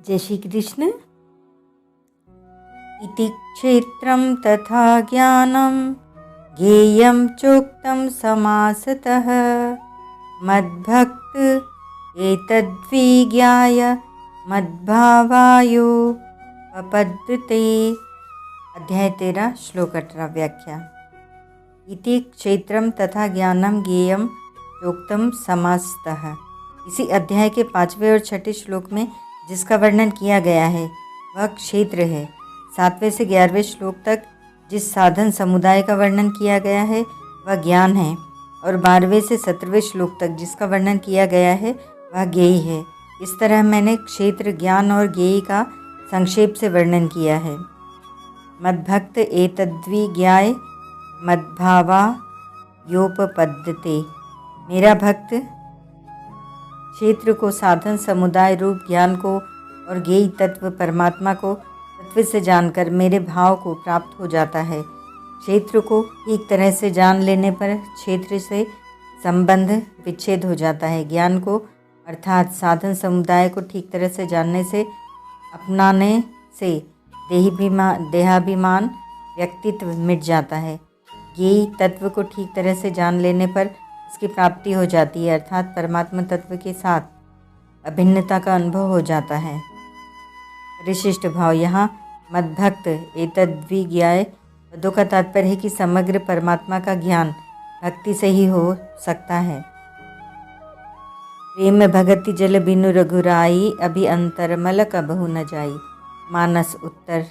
जय श्री कृष्ण। इति क्षेत्रं तथा ज्ञानं ज्ञेयं चोक्तं समासतः मद्भक्त एतद्विज्ञाय मद्भावायो पपद्यते। अध्याय 13 श्लोक 18 व्याख्या। इति क्षेत्रम तथा ज्ञानम ज्ञेयम चोक्तम समासतः। इसी अध्याय के 5वें और 6ठे श्लोक में जिसका वर्णन किया गया है वह क्षेत्र है। 7वें से 11वें श्लोक तक जिस साधन समुदाय का वर्णन किया गया है वह ज्ञान है और 12वें से 17वें श्लोक तक जिसका वर्णन किया गया है वह ज्ञेय है। इस तरह मैंने क्षेत्र, ज्ञान और ज्ञेय का संक्षेप से वर्णन किया है। मद्भक्त एतद्विज्ञाय मद्भावा योपपद्यते। मेरा भक्त क्षेत्र को, साधन समुदाय रूप ज्ञान को और ज्ञेय तत्व परमात्मा को तत्व से जानकर मेरे भाव को प्राप्त हो जाता है। क्षेत्र को ठीक तरह से जान लेने पर क्षेत्र से संबंध विच्छेद हो जाता है। ज्ञान को अर्थात साधन समुदाय को ठीक तरह से जानने से, अपनाने से देहाभिमान व्यक्तित्व मिट जाता है। ज्ञेय तत्व को ठीक तरह से जान लेने पर इसकी प्राप्ति हो जाती है, अर्थात परमात्मा तत्व के साथ अभिन्नता का अनुभव हो जाता है। परिशिष्ट भाव। यहाँ मद्भक्त एतद्विज्ञाय पदों का तात्पर्य है कि समग्र परमात्मा का ज्ञान भक्ति से ही हो सकता है। प्रेम भगति जल बिनु रघुराई अभी अंतरमल कबहु न जाई। मानस उत्तर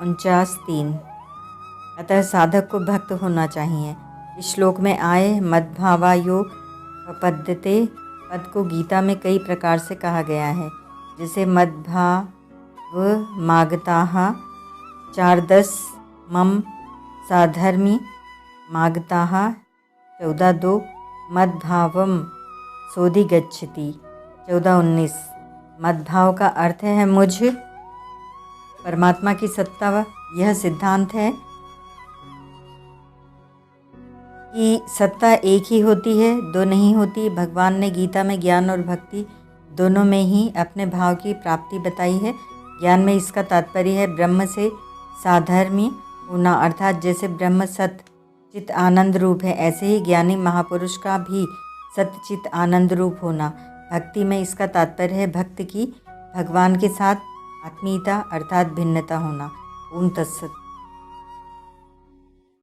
49:3। अतः साधक को भक्त होना चाहिए। इस श्लोक में आए मद्भावायो पपद्यते पद को गीता में कई प्रकार से कहा गया है, जैसे मद्भाव मागताः 4:10, मम साधर्मी मागताः 14:2, मद्भावम सोधिगच्छति 14:19। मद्भाव का अर्थ है मुझ परमात्मा की सत्ता। यह सिद्धांत है कि सत्ता एक ही होती है, दो नहीं होती। भगवान ने गीता में ज्ञान और भक्ति दोनों में ही अपने भाव की प्राप्ति बताई है। ज्ञान में इसका तात्पर्य है ब्रह्म से साधर्मी होना, अर्थात जैसे ब्रह्म सत चित आनंद रूप है ऐसे ही ज्ञानी महापुरुष का भी सत चित आनंद रूप होना। भक्ति में इसका तात्पर्य है भक्त की भगवान के साथ आत्मीयता अर्थात भिन्नता होना। ओम तत्सत।